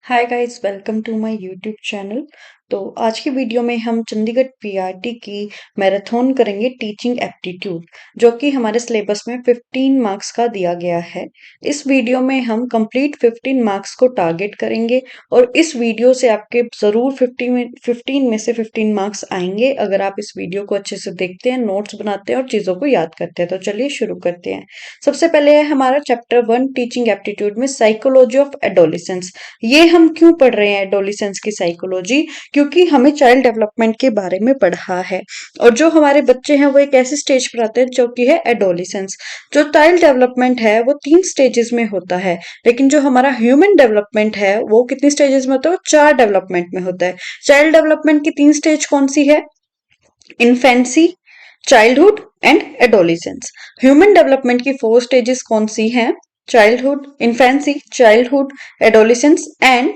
Hi guys, welcome to my YouTube channel. तो आज की वीडियो में हम चंडीगढ़ पीआरटी की मैराथन करेंगे टीचिंग एप्टीट्यूड, जो कि हमारे सिलेबस में 15 मार्क्स का दिया गया है। इस वीडियो में हम कंप्लीट 15 मार्क्स को टारगेट करेंगे और इस वीडियो से आपके ज़रूर 15 में से 15 मार्क्स आएंगे अगर आप इस वीडियो को अच्छे से देखते हैं, नोट्स बनाते हैं और चीज़ों को याद करते हैं। तो चलिए शुरू करते हैं। सबसे पहले है हमारा चैप्टर 1 टीचिंग एप्टीट्यूड में साइकोलॉजी ऑफ एडोलिसेंस। ये हम क्यों पढ़ रहे हैं एडोलिसेंस की साइकोलॉजी? क्योंकि हमें चाइल्ड डेवलपमेंट के बारे में पढ़ा है और जो हमारे बच्चे हैं वो एक ऐसे स्टेज पर आते हैं जो कि है एडोलिसेंस। जो चाइल्ड डेवलपमेंट है वो 3 स्टेजेस में होता है, लेकिन जो हमारा ह्यूमन डेवलपमेंट है वो कितनी स्टेजेस में होता है? वो 4 डेवलपमेंट में होता है। चाइल्ड डेवलपमेंट की 3 स्टेज कौन सी है? Infancy, childhood and adolescence. Human development की 4 स्टेजेस कौन सी हैं? Childhood, infancy, childhood, adolescence and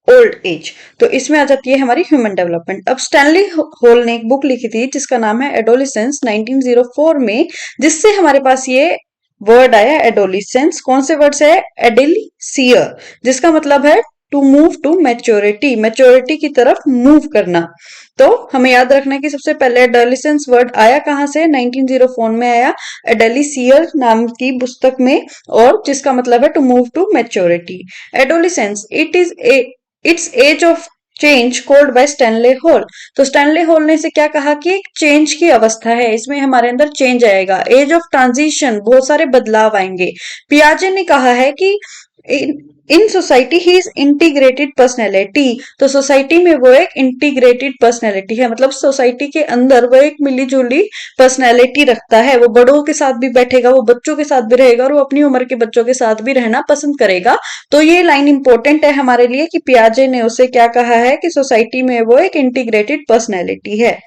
old age. तो इसमें आ जाती है हमारी ह्यूमन डेवलपमेंट। अब स्टैनली होल ने एक बुक लिखी थी जिसका नाम है एडोलिसेंस 1904 में, जिससे हमारे पास ये वर्ड आया एडोलिसेंस। कौन से वर्ड से है? एडिलिसियर, जिसका मतलब है to move to maturity, maturity की तरफ मूव करना। तो हमें याद रखना है कि सबसे पहले एडोलिसेंस वर्ड आया कहां से? 1904 में आया एडेलिसियर नाम की पुस्तक में, और जिसका मतलब है to move to maturity. Adolescence it's age of change called by Stanley Hall. तो स्टैनले हॉल ने इसे क्या कहा कि एक चेंज की अवस्था है, इसमें हमारे अंदर चेंज आएगा, एज ऑफ ट्रांजिशन, बहुत सारे बदलाव आएंगे। पियाजे ने कहा है कि in society he is integrated personality. तो सोसाइटी में वो एक इंटीग्रेटेड पर्सनैलिटी है, मतलब सोसाइटी के अंदर वो एक मिली जुली पर्सनैलिटी रखता है। वो बड़ों के साथ भी बैठेगा, वो बच्चों के साथ भी रहेगा और वो अपनी उम्र के बच्चों के साथ भी रहना पसंद करेगा। तो ये लाइन इंपॉर्टेंट है हमारे लिए कि पियाजे ने उसे क्या कहा है कि सोसाइटी में वो एक इंटीग्रेटेड पर्सनैलिटी है।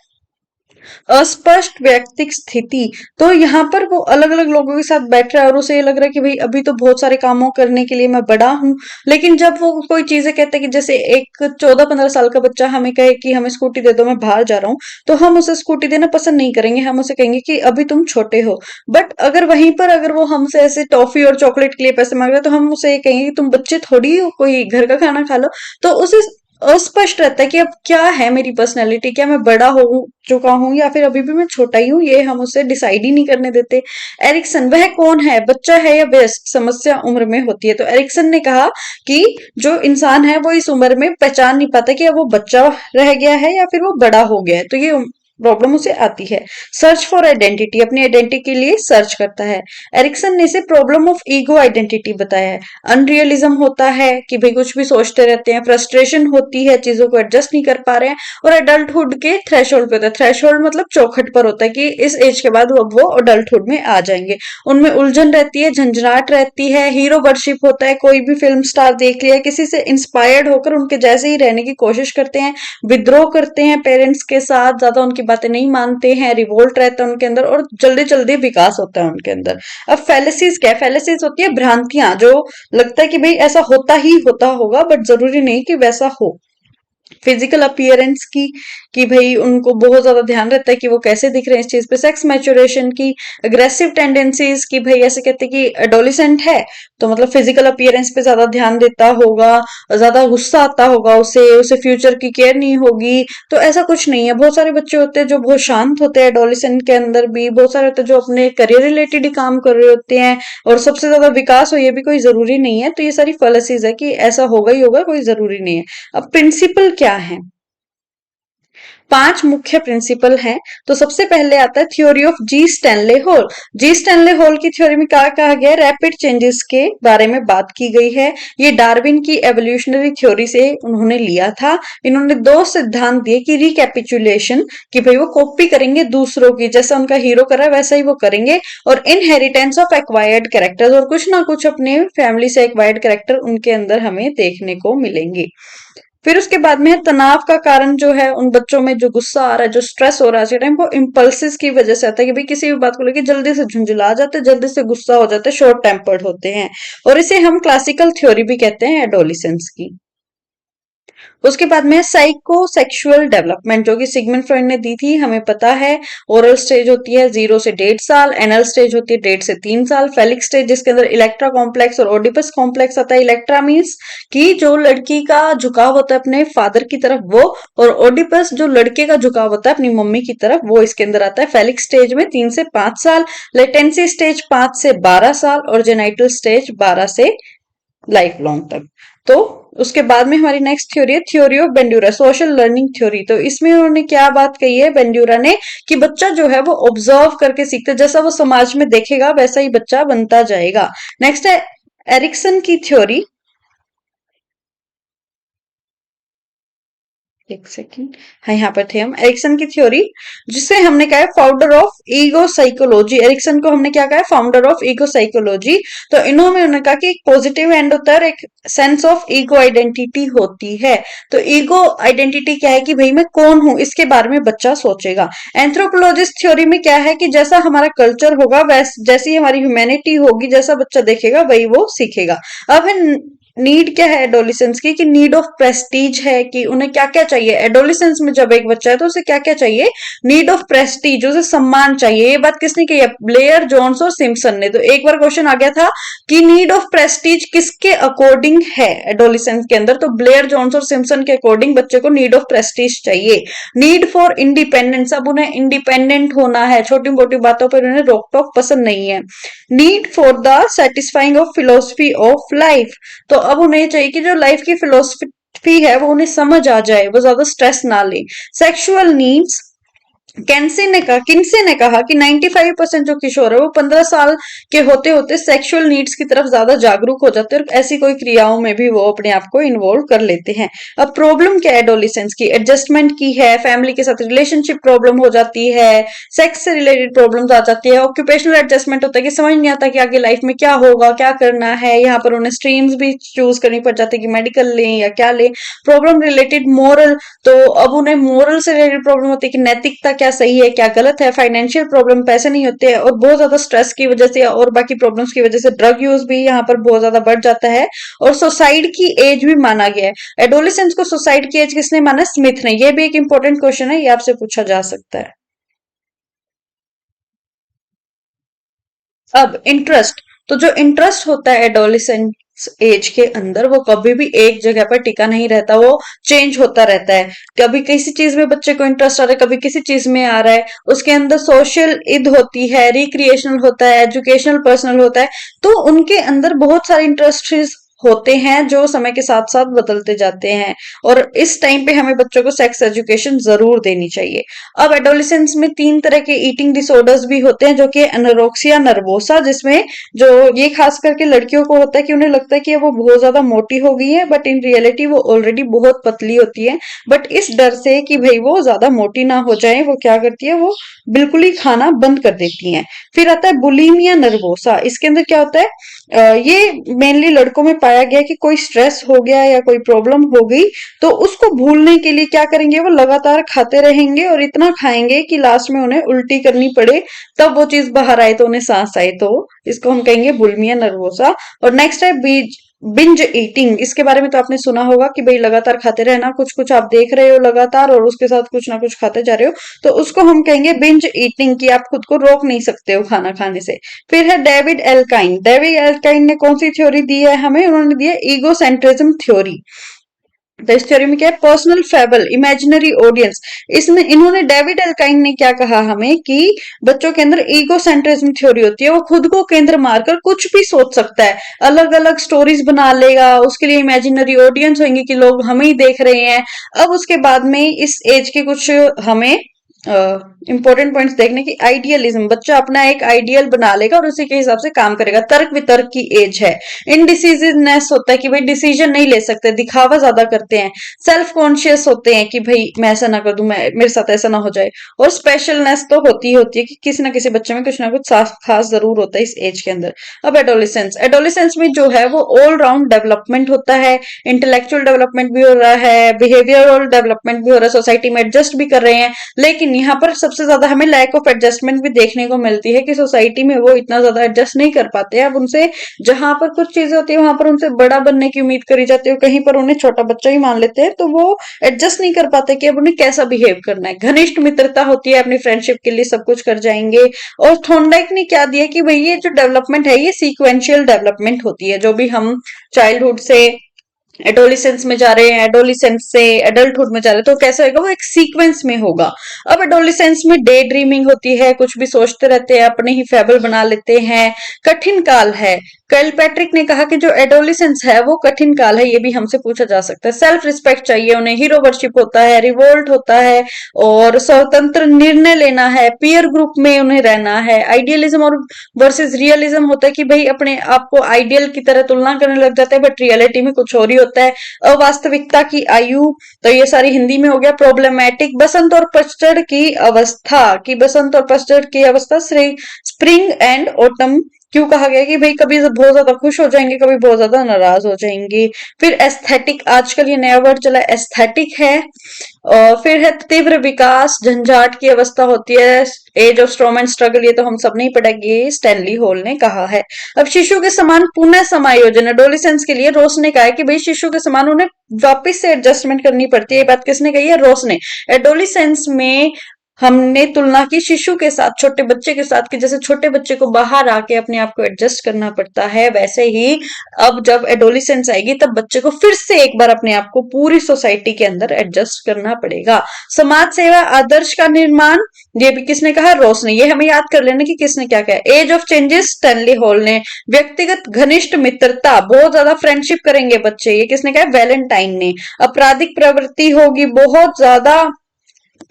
अस्पष्ट व्यक्तिक स्थिति, तो यहाँ पर वो अलग अलग लोगों के साथ बैठ रहा है और उसे ये लग रहा है कि भाई अभी तो बहुत सारे कामों करने के लिए मैं बड़ा हूं। लेकिन जब वो कोई चीजें कहते हैं कि जैसे एक 14-15 साल का बच्चा हमें कहे कि हमें स्कूटी दे दो, मैं बाहर जा रहा हूँ, तो हम उसे स्कूटी देना पसंद नहीं करेंगे, हम उसे कहेंगे कि अभी तुम छोटे हो। बट अगर वहीं पर अगर वो हमसे ऐसे टॉफी और चॉकलेट के लिए पैसे मांग रहे हैं, तो हम उसे ये कहेंगे कि तुम बच्चे थोड़ी हो, कोई घर का खाना खा लो। तो उसे अस्पष्ट रहता है कि अब क्या है मेरी पर्सनैलिटी, क्या मैं बड़ा हो चुका हूं या फिर अभी भी मैं छोटा ही हूं, ये हम उसे डिसाइड ही नहीं करने देते। एरिक्सन, वह कौन है, बच्चा है या वयस्क? समस्या उम्र में होती है। तो एरिक्सन ने कहा कि जो इंसान है वो इस उम्र में पहचान नहीं पाता कि अब वो बच्चा रह गया है या फिर वो बड़ा हो गया है, तो ये प्रॉब्लम उसे आती है। सर्च फॉर आइडेंटिटी, अपनी आइडेंटिटी के लिए सर्च करता है। एरिक्सन ने इसे प्रॉब्लम ऑफ ईगो आइडेंटिटी बताया है। अनरियलिज्म होता है कि भाई कुछ भी सोचते रहते हैं, फ्रस्ट्रेशन होती है, चीजों को एडजस्ट नहीं कर पा रहे हैं, और एडल्टहुड के थ्रेशोल्ड पे होता है। थ्रेशोल्ड मतलब चौखट पर होता है कि इस एज के बाद अब वो अडल्टहुड में आ जाएंगे। उनमें उलझन रहती है, झंझनाट रहती है, हीरो वर्शिप होता है, कोई भी फिल्म स्टार देख लिया, किसी से इंस्पायर्ड होकर उनके जैसे ही रहने की कोशिश करते हैं, विद्रोह करते हैं पेरेंट्स के साथ, ज्यादा उनकी बातें नहीं मानते हैं, रिवोल्ट रहता है उनके अंदर और जल्दी जल्दी विकास होता है उनके अंदर। अब फैलेसीज क्या है? फैलेसीज होती है भ्रांतियां, जो लगता है कि भाई ऐसा होता ही होता होगा बट जरूरी नहीं कि वैसा हो। फिजिकल अपीयरेंस की कि भाई उनको बहुत ज्यादा ध्यान रहता है कि वो कैसे दिख रहे हैं इस चीज पे। सेक्स मैचुरेशन की, अग्रेसिव टेंडेंसीज की, भाई ऐसे कहते हैं कि एडोलिसेंट है तो मतलब फिजिकल अपीयरेंस पे ज्यादा ध्यान देता होगा, ज्यादा गुस्सा आता होगा उसे उसे फ्यूचर की केयर नहीं होगी। तो ऐसा कुछ नहीं है। बहुत सारे बच्चे होते हैं जो बहुत शांत होते हैं एडोलिसेंट के अंदर भी, बहुत सारे होते हैं जो अपने करियर रिलेटेड ही काम कर रहे होते हैं, और सबसे ज्यादा विकास हो ये भी कोई जरूरी नहीं है। तो ये सारी फॉलिसीज है कि ऐसा होगा ही होगा, कोई जरूरी नहीं है। अब प्रिंसिपल क्या है? 5 मुख्य प्रिंसिपल हैं। तो सबसे पहले आता है theory of G Stanley Hall. G Stanley Hall की थ्योरी में क्या कहा गया है? रैपिड चेंजेस के बारे में बात की गई है। ये डार्विन की एवोल्यूशनरी थ्योरी से उन्होंने लिया था। इन्होंने 2 सिद्धांत दिए कि रिकैपिचुलेशन, कि भाई वो कॉपी करेंगे दूसरों की, जैसा उनका हीरो कर रहा है वैसा ही वो करेंगे, और इनहेरिटेंस ऑफ एक्वायर्ड कैरेक्टर्स, और कुछ ना कुछ अपने फैमिली से एक्वायर्ड कैरेक्टर उनके अंदर हमें देखने को मिलेंगे। फिर उसके बाद में है तनाव का कारण, जो है उन बच्चों में जो गुस्सा आ रहा है, जो स्ट्रेस हो रहा है आज के टाइम, वो इम्पल्सिस की वजह से आता है कि भाई किसी भी बात को लेकर जल्दी से झुंझुला जाते हैं, जल्दी से गुस्सा हो जाते हैं, शॉर्ट टेम्पर्ड होते हैं, और इसे हम क्लासिकल थ्योरी भी कहते हैं एडोलिसेंस की। उसके बाद में साइको सेक्सुअल डेवलपमेंट, जो कि सिगमंड फ्रॉइड ने दी थी, हमें पता है। ओरल स्टेज होती है 0 से 1.5 साल, एनल स्टेज होती है 1.5 से 3 साल, फेलिक स्टेज जिसके अंदर इलेक्ट्रा कॉम्प्लेक्स और ओडिपस कॉम्प्लेक्स आता है। इलेक्ट्रा मीन्स कि जो लड़की का झुकाव होता है अपने फादर की तरफ वो, और ओडिपस जो लड़के का झुकाव होता है अपनी मम्मी की तरफ वो इसके अंदर आता है। फेलिक स्टेज में 3 से 5 साल, लेटेंसी स्टेज 5 से 12 साल और जेनाइटल स्टेज 12 से लाइफ लॉन्ग तक। तो उसके बाद में हमारी नेक्स्ट थ्योरी है theory of Bandura, social learning theory. तो इसमें उन्होंने क्या बात कही है बेंड्यूरा ने, कि बच्चा जो है वो ऑब्जर्व करके सीखता है, जैसा वो समाज में देखेगा वैसा ही बच्चा बनता जाएगा। नेक्स्ट है एरिक्सन की थ्योरी। एक सेकेंड, हाँ यहाँ पर थे हम। एरिक्सन की थ्योरी, जिसे हमने कहा है founder of ego psychology. Erikson को हमने क्या कहा है, फाउंडर ऑफ ईगो साइकोलॉजी। तो इन्होंने कहा कि एक पॉजिटिव एंड होता है और एक सेंस ऑफ ईगो आइडेंटिटी होती है। तो ईगो आइडेंटिटी क्या है कि भाई मैं कौन हूं, इसके बारे में बच्चा सोचेगा। एंथ्रोपोलॉजिस्ट थ्योरी में क्या है कि जैसा हमारा कल्चर होगा जैसी हमारी ह्यूमैनिटी होगी, जैसा बच्चा देखेगा वही वो सीखेगा। अब है नीड क्या है एडोलिसेंस की, कि नीड ऑफ प्रेस्टीज है, कि उन्हें क्या क्या चाहिए एडोलिसेंस में। जब एक बच्चा है तो उसे क्या क्या चाहिए, नीड ऑफ प्रेस्टीज, उसे सम्मान चाहिए। ये बात किसने कही है, ब्लेयर, जोन्स और सिम्पसन ने। तो एक बार क्वेश्चन आ गया था कि नीड ऑफ प्रेस्टीज किसके अकॉर्डिंग है एडोलिसेंस के अंदर, तो ब्लेयर, जोन्स और सिम्पसन के अकॉर्डिंग बच्चे को नीड ऑफ प्रेस्टीज चाहिए। नीड फॉर इंडिपेंडेंस, अब उन्हें इंडिपेंडेंट होना है, छोटी मोटी बातों पर उन्हें रोक टोक पसंद नहीं है। Need for the satisfying of philosophy of life, तो अब उन्हें चाहिए कि जो लाइफ की फिलोसफी है वो उन्हें समझ आ जाए, वो ज्यादा स्ट्रेस ना ले। सेक्सुअल नीड्स, किनसे ने कहा कि 95% जो किशोर है वो 15 साल के होते होते सेक्सुअल नीड्स की तरफ ज्यादा जागरूक हो जाते हैं और ऐसी कोई क्रियाओं में भी वो अपने आप को इन्वॉल्व कर लेते हैं। अब प्रॉब्लम क्या है एडोलिसेंस की, एडजस्टमेंट की है, फैमिली के साथ रिलेशनशिप प्रॉब्लम हो जाती है, सेक्स से रिलेटेड प्रॉब्लम्स आ जाती है, ऑक्यूपेशनल एडजस्टमेंट होता है कि समझ नहीं आता कि आगे लाइफ में क्या होगा, क्या करना है। यहाँ पर उन्हें स्ट्रीम्स भी चूज करनी पड़ जाती है कि मेडिकल लें या क्या लें। प्रॉब्लम रिलेटेड मोरल, तो अब उन्हें मोरल से रिलेटेड प्रॉब्लम होती है कि नैतिकता क्या सही है क्या गलत है। फाइनेंशियल प्रॉब्लम, पैसे नहीं होते हैं, और बहुत ज्यादा स्ट्रेस की वजह से और बाकी प्रॉब्लम्स की वजह से ड्रग यूज भी यहाँ पर बहुत ज्यादा बढ़ जाता है। और सुसाइड की एज भी माना गया है। एडोलिसेंस को सुसाइड की एज किसने माना, स्मिथ ने। यह भी एक इंपॉर्टेंट क्वेश्चन है, ये आपसे पूछा जा सकता है। अब इंटरेस्ट, तो जो इंटरेस्ट होता है एडोलिसेंट एज के अंदर वो कभी भी एक जगह पर टिका नहीं रहता, वो चेंज होता रहता है। कभी किसी चीज में बच्चे को इंटरेस्ट आ रहा है, कभी किसी चीज में आ रहा है। उसके अंदर सोशल इद होती है, रिक्रिएशनल होता है, एजुकेशनल पर्सनल होता है। तो उनके अंदर बहुत सारे इंटरेस्ट होते हैं जो समय के साथ साथ बदलते जाते हैं। और इस टाइम पे हमें बच्चों को सेक्स एजुकेशन जरूर देनी चाहिए। अब एडोलिसेंस में 3 तरह के ईटिंग डिसऑर्डर्स भी होते हैं, जो कि एनोरेक्सिया नर्वोसा, जिसमें जो ये खास करके लड़कियों को होता है कि उन्हें लगता है कि वो बहुत ज्यादा मोटी हो गई है, बट इन रियलिटी वो ऑलरेडी बहुत पतली होती है। बट इस डर से कि भाई वो ज्यादा मोटी ना हो जाए, वो क्या करती है, वो बिल्कुल ही खाना बंद कर देती हैं। फिर आता है बुलिमिया नर्वोसा। इसके अंदर क्या होता है, ये मेनली लड़कों में पाया गया कि कोई स्ट्रेस हो गया या कोई प्रॉब्लम हो गई तो उसको भूलने के लिए क्या करेंगे, वो लगातार खाते रहेंगे और इतना खाएंगे कि लास्ट में उन्हें उल्टी करनी पड़े, तब वो चीज बाहर आए तो उन्हें सांस आए। तो इसको हम कहेंगे बुलिमिया नर्वोसा। और नेक्स्ट है बीज बिंज ईटिंग। इसके बारे में तो आपने सुना होगा कि भाई लगातार खाते रहना, कुछ कुछ आप देख रहे हो लगातार और उसके साथ कुछ ना कुछ खाते जा रहे हो, तो उसको हम कहेंगे बिंज ईटिंग, की आप खुद को रोक नहीं सकते हो खाना खाने से। फिर है डेविड एल्काइन। डेविड एल्काइन ने कौन सी थ्योरी दी है हमें, उन्होंने दी है ईगो सेंट्रिज्म थ्योरी। तो इस थ्योरी में क्या है, पर्सनल फेबल, इमेजिनरी ऑडियंस। इसमें इन्होंने डेविड एल्काइन ने क्या कहा हमें कि बच्चों के अंदर ईगो सेंट्रिज्म थ्योरी होती है, वो खुद को केंद्र मारकर कुछ भी सोच सकता है, अलग अलग स्टोरीज बना लेगा, उसके लिए इमेजिनरी ऑडियंस होंगे कि लोग हमें ही देख रहे हैं। अब उसके बाद में इस एज के कुछ हमें इंपॉर्टेंट पॉइंट्स देखने की, आइडियलिज्म, बच्चा अपना एक आइडियल बना लेगा और उसी के हिसाब से काम करेगा। तर्क वितर्क की एज है। इनडिसिजनेस होता है कि भाई डिसीजन नहीं ले सकते, दिखावा ज्यादा करते हैं। सेल्फ कॉन्शियस होते हैं कि भाई मैं ऐसा ना कर दूं, मैं मेरे साथ ऐसा ना हो जाए। और स्पेशलनेस तो होती ही होती है कि किसी ना किसी बच्चे में कुछ ना कुछ खास जरूर होता है इस एज के अंदर। अब एडोलिसेंस, एडोलिसेंस में जो है वो ऑल राउंड डेवलपमेंट होता है, इंटेलेक्चुअल डेवलपमेंट भी हो रहा है, बिहेवियरल डेवलपमेंट भी हो रहा है, सोसाइटी में एडजस्ट भी कर रहे हैं। लेकिन यहाँ पर सबसे ज्यादा हमें लैक ऑफ एडजस्टमेंट भी देखने को मिलती है कि सोसाइटी में वो इतना ज्यादा एडजस्ट नहीं कर पाते हैं। अब उनसे जहां पर कुछ चीजें होती है वहां पर उनसे बड़ा बनने की उम्मीद करी जाती है, कहीं पर उन्हें छोटा बच्चा ही मान लेते हैं, तो वो एडजस्ट नहीं कर पाते कि अब उन्हें कैसा बिहेव करना है। घनिष्ठ मित्रता होती है, अपनी फ्रेंडशिप के लिए सब कुछ कर जाएंगे। और थॉर्नडाइक ने क्या दिया कि भाई ये जो डेवलपमेंट है ये सीक्वेंशियल डेवलपमेंट होती है। जो भी हम चाइल्डहुड से एडोलिसेंस में जा रहे हैं, एडोलिसेंस से एडल्टहुड में जा रहे हैं, तो कैसे होगा, वो एक सीक्वेंस में होगा। अब एडोलिसेंस में डे ड्रीमिंग होती है, कुछ भी सोचते रहते हैं, अपने ही फेबल बना लेते हैं, कठिन काल है। कर्ल पैट्रिक ने कहा कि जो एडोलिसेंस है वो कठिन काल है, ये भी हमसे पूछा जा सकता है। सेल्फ रिस्पेक्ट चाहिए उन्हें, हीरो वर्शिप होता है, रिवोल्ट होता है, और स्वतंत्र निर्णय लेना है, पीयर ग्रुप में उन्हें रहना है। आइडियलिज्म और वर्सेस रियलिज्म होता है कि भाई अपने आप को आइडियल की तरह तुलना करने लग जाते हैं, बट रियलिटी में कुछ और ही होता है। अवास्तविकता की आयु, तो ये सारी हिंदी में हो गया। प्रॉब्लमैटिक, बसंत और पतझड़ की अवस्था, कि बसंत और पतझड़ की अवस्था स्प्रिंग एंड ऑटम क्यों कहा गया कि भाई कभी बहुत ज्यादा खुश हो जाएंगे, कभी बहुत ज्यादा नाराज हो जाएंगे। फिर एस्थेटिक, आजकल ये नया वर्ड चला एस्थेटिक है। और फिर है तीव्र विकास, झंझाट की अवस्था होती है। Age of storm and struggle, ये तो हम सब नहीं पढ़ेंगे, स्टैनली हॉल ने कहा है। अब शिशु के समान पुनः समायोजन, एडोलिसेंस के लिए रोस ने कहा है कि भाई शिशु के समान उन्हें वापस से एडजस्टमेंट करनी पड़ती है। ये बात किसने कही है? रोस ने। एडोलिसेंस में हमने तुलना की शिशु के साथ, छोटे बच्चे के साथ, कि जैसे छोटे बच्चे को बाहर आके अपने आप को एडजस्ट करना पड़ता है, वैसे ही अब जब एडोलिसेंस आएगी तब बच्चे को फिर से एक बार अपने आप को पूरी सोसाइटी के अंदर एडजस्ट करना पड़ेगा। समाज सेवा आदर्श का निर्माण, ये भी किसने कहा? रोस ने। ये हमें याद कर लेना कि किसने क्या कहा। Age of changes, Stanley Hall ने। व्यक्तिगत घनिष्ठ मित्रता, बहुत ज्यादा फ्रेंडशिप करेंगे बच्चे, ये किसने कहा? वैलेंटाइन ने। आपराधिक प्रवृत्ति होगी बहुत ज्यादा,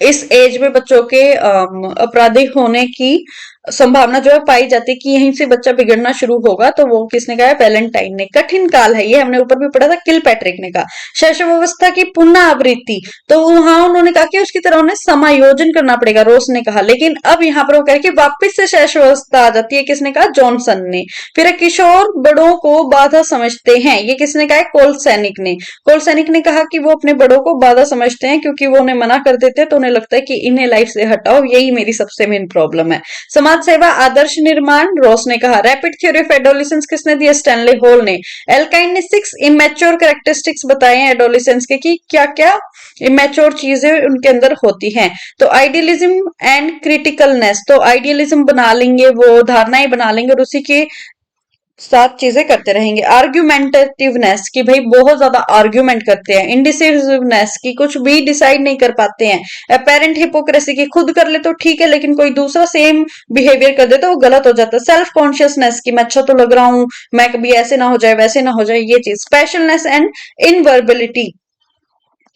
इस एज में बच्चों के अपराधी होने की संभावना जो है पाई जाती है कि यहीं से बच्चा बिगड़ना शुरू होगा, तो वो किसने कहा है? वैलेंटाइन ने। कठिन काल है, ये हमने ऊपर भी पढ़ा था, किल पैट्रिक ने कहा। शैशवावस्था की पुनः आवृत्ति, तो वहां उन्होंने कहा कि उसकी तरह उन्हें समायोजन करना पड़ेगा, रोस ने कहा। लेकिन अब यहाँ पर वो कह कि वापस से शैशवावस्था आ जाती है, किसने कहा? जॉनसन ने। फिर किशोर बड़ों को बाधा समझते हैं, ये किसने कहा है? कोलसैनिक ने। कोलसैनिक ने कहा कि वो अपने बड़ों को बाधा समझते हैं क्योंकि वो उन्हें मना कर देते हैं, तो उन्हें लगता है कि इन्हें लाइफ से हटाओ, यही मेरी सबसे मेन प्रॉब्लम है। समाज सेवा आदर्श निर्माण, रोस ने कहा। रैपिड थ्योरी ऑफ एडोलिसेंस किसने दिया? स्टैनली हॉल ने। एल्काइन ने 6 इमेच्योर कैरेक्टरिस्टिक्स बताए हैं एडोलिसेंस के, कि क्या क्या इमेच्योर चीजें उनके अंदर होती हैं। तो आइडियलिज्म एंड क्रिटिकलनेस, तो आइडियलिज्म बना लेंगे, वो धारणाएं बना लेंगे और उसी के सात चीजें करते रहेंगे। आर्ग्यूमेंटेटिवनेस, की भाई बहुत ज्यादा आर्ग्यूमेंट करते हैं। इंडिसिसिवनेस, की कुछ भी डिसाइड नहीं कर पाते हैं। अपेरेंट हिपोक्रेसी, की खुद कर ले तो ठीक है लेकिन कोई दूसरा सेम बिहेवियर कर दे तो वो गलत हो जाता है। सेल्फ कॉन्शियसनेस, की मैं अच्छा तो लग रहा हूं, मैं कभी ऐसे ना हो जाए वैसे ना हो जाए, ये चीज। स्पेशलनेस एंड इनवर्बिलिटी,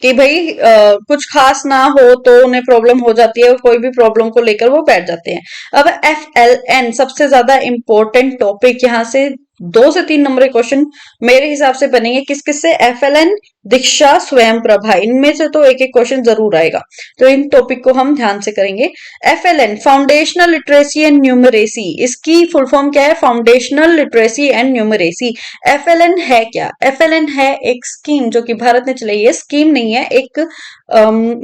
कि भाई कुछ खास ना हो तो उन्हें प्रॉब्लम हो जाती है, और कोई भी प्रॉब्लम को लेकर वो बैठ जाते हैं। अब FLN सबसे ज्यादा इंपॉर्टेंट टॉपिक, यहाँ से 2 से 3 नंबर के क्वेश्चन मेरे हिसाब से बनेंगे। किस किस से? FLN, दीक्षा, स्वयं प्रभा, इनमें से तो एक एक क्वेश्चन जरूर आएगा, तो इन टॉपिक को हम ध्यान से करेंगे। FLN foundational literacy and numeracy, इसकी फुल फॉर्म क्या है? Foundational literacy and numeracy. FLN है क्या? FLN है एक स्कीम जो कि भारत ने चलाई है, स्कीम नहीं है, एक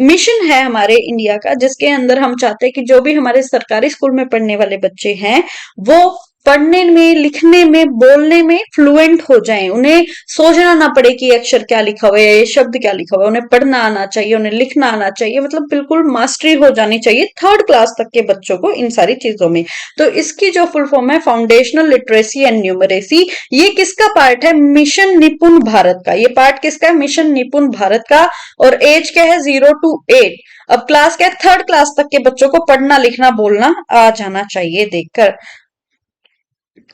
मिशन है हमारे इंडिया का, जिसके अंदर हम चाहते हैं कि जो भी हमारे सरकारी स्कूल में पढ़ने वाले बच्चे हैं वो पढ़ने में, लिखने में, बोलने में फ्लुएंट हो जाएं। उन्हें सोचना ना पड़े कि अक्षर क्या लिखा हुआ है, ये शब्द क्या लिखा हुआ है। उन्हें पढ़ना आना चाहिए, उन्हें लिखना आना चाहिए, मतलब बिल्कुल मास्टरी हो जानी चाहिए 3rd क्लास तक के बच्चों को इन सारी चीजों में। तो इसकी जो फुल फॉर्म है फाउंडेशनल लिटरेसी एंड न्यूमरेसी, ये किसका पार्ट है? मिशन निपुण भारत का। ये पार्ट किसका है? मिशन निपुण भारत का। और एज क्या है? 0 to 8। अब क्लास क्या है? 3rd क्लास तक के बच्चों को पढ़ना, लिखना, बोलना आ जाना चाहिए देखकर।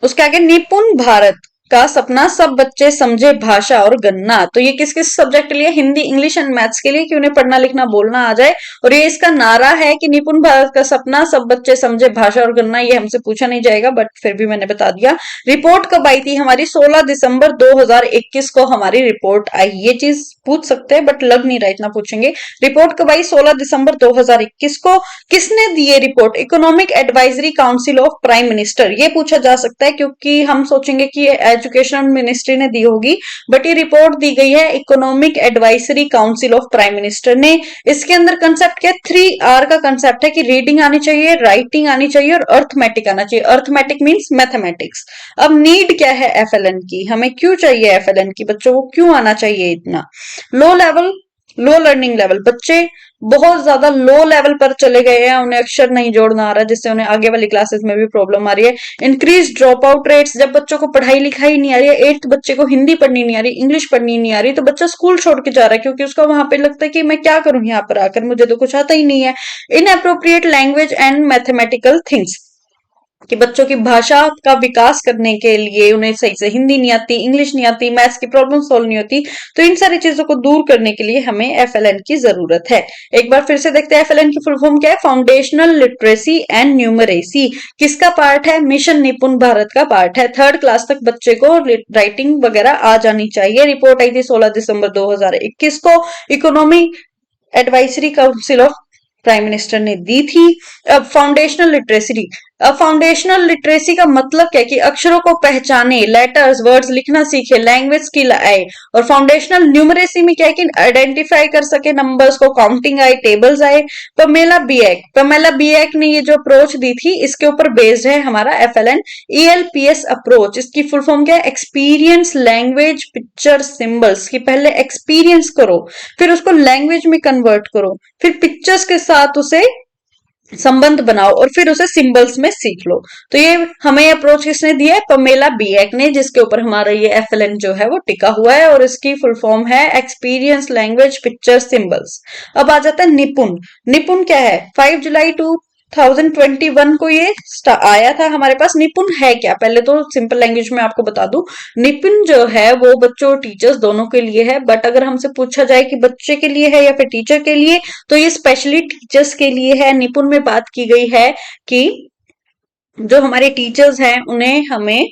उसके आगे निपुण भारत का सपना, सब बच्चे समझे भाषा और गणना, तो ये किस किस सब्जेक्ट के लिए? हिंदी, इंग्लिश एंड मैथ्स के लिए, कि उन्हें पढ़ना लिखना बोलना आ जाए। और ये इसका नारा है कि निपुण भारत का सपना, सब बच्चे समझे भाषा और गणना। ये हमसे पूछा नहीं जाएगा बट फिर भी मैंने बता दिया। रिपोर्ट कब आई थी हमारी? 16 दिसंबर 2021 को हमारी रिपोर्ट आई। ये चीज पूछ सकते हैं बट लग नहीं रहा इतना पूछेंगे। रिपोर्ट कब आई? 16 दिसंबर 2021 को। किसने दी ये report? Economic advisory council of prime minister. ये पूछा जा सकता है क्योंकि हम सोचेंगे कि एजुकेशन मिनिस्ट्री ने दी होगी, बट ये रिपोर्ट दी गई है economic advisory council of prime minister ने। इसके अंदर कंसेप्ट क्या है, 3R का कंसेप्ट है कि रीडिंग आनी चाहिए, राइटिंग आनी चाहिए और अर्थमेटिक आना चाहिए। Arithmetic means mathematics. अब नीड क्या है एफएलएन की, हमें क्यों चाहिए एफएलएन की, बच्चों को क्यों आना चाहिए इतना। लो लेवल, लो लर्निंग लेवल, बच्चे बहुत ज्यादा लो लेवल पर चले गए हैं, उन्हें अक्षर नहीं जोड़ना आ रहा, जिससे उन्हें आगे वाली क्लासेस में भी प्रॉब्लम आ रही है। इंक्रीज ड्रॉप आउट रेट्स, जब बच्चों को पढ़ाई लिखाई नहीं आ रही है, 8th बच्चे को हिंदी पढ़नी नहीं आ रही, इंग्लिश पढ़नी नहीं आ रही, तो बच्चा स्कूल छोड़ के जा रहा है, क्योंकि उसका वहां पे लगता है कि मैं क्या करूं यहाँ पर आकर, मुझे तो कुछ आता ही नहीं है। Inappropriate language and mathematical things, कि बच्चों की भाषा का विकास करने के लिए उन्हें सही से हिंदी नहीं आती, इंग्लिश नहीं आती, मैथ्स की प्रॉब्लम सॉल्व नहीं होती, तो इन सारी चीजों को दूर करने के लिए हमें एफएलएन की जरूरत है। एक बार फिर से देखते हैं एफएलएन की फुल फॉर्म क्या है, फाउंडेशनल लिटरेसी एंड न्यूमरेसी। किसका पार्ट है, मिशन निपुण भारत का पार्ट है। 3rd क्लास तक बच्चे को राइटिंग वगैरह आ जानी चाहिए। रिपोर्ट आई थी 16 दिसंबर 2021 को, economy advisory council of prime minister ने दी थी। अब फाउंडेशनल लिटरेसी, अब फाउंडेशनल लिटरेसी का मतलब क्या है कि अक्षरों को पहचाने, लेटर्स वर्ड्स लिखना सीखे, लैंग्वेज स्किल आए। और फाउंडेशनल न्यूमरेसी में क्या है कि आइडेंटिफाई कर सके नंबर्स को, काउंटिंग आए, टेबल्स आए। पमेला बियक ने ये जो अप्रोच दी थी, इसके ऊपर बेस्ड है हमारा एफएलएन ELPS अप्रोच। इसकी फुल फॉर्म क्या है, एक्सपीरियंस लैंग्वेज पिक्चर सिंबल्स, कि पहले एक्सपीरियंस करो, फिर उसको लैंग्वेज में कन्वर्ट करो, फिर पिक्चर्स के साथ उसे संबंध बनाओ और फिर उसे सिंबल्स में सीख लो। तो ये हमें अप्रोच किसने दिया है, पमेला बियक ने, जिसके ऊपर हमारा ये एफएलएन जो है वो टिका हुआ है, और इसकी फुल फॉर्म है एक्सपीरियंस लैंग्वेज पिक्चर सिंबल्स। अब आ जाता है निपुण। निपुण क्या है, 5 जुलाई 2021 को ये आया था हमारे पास। निपुण है क्या, पहले तो सिंपल लैंग्वेज में आपको बता दूं, निपुण जो है वो बच्चों और टीचर्स दोनों के लिए है, बट अगर हमसे पूछा जाए कि बच्चे के लिए है या फिर टीचर के लिए, तो ये स्पेशली टीचर्स के लिए है। निपुण में बात की गई है कि जो हमारे टीचर्स हैं उन्हें हमें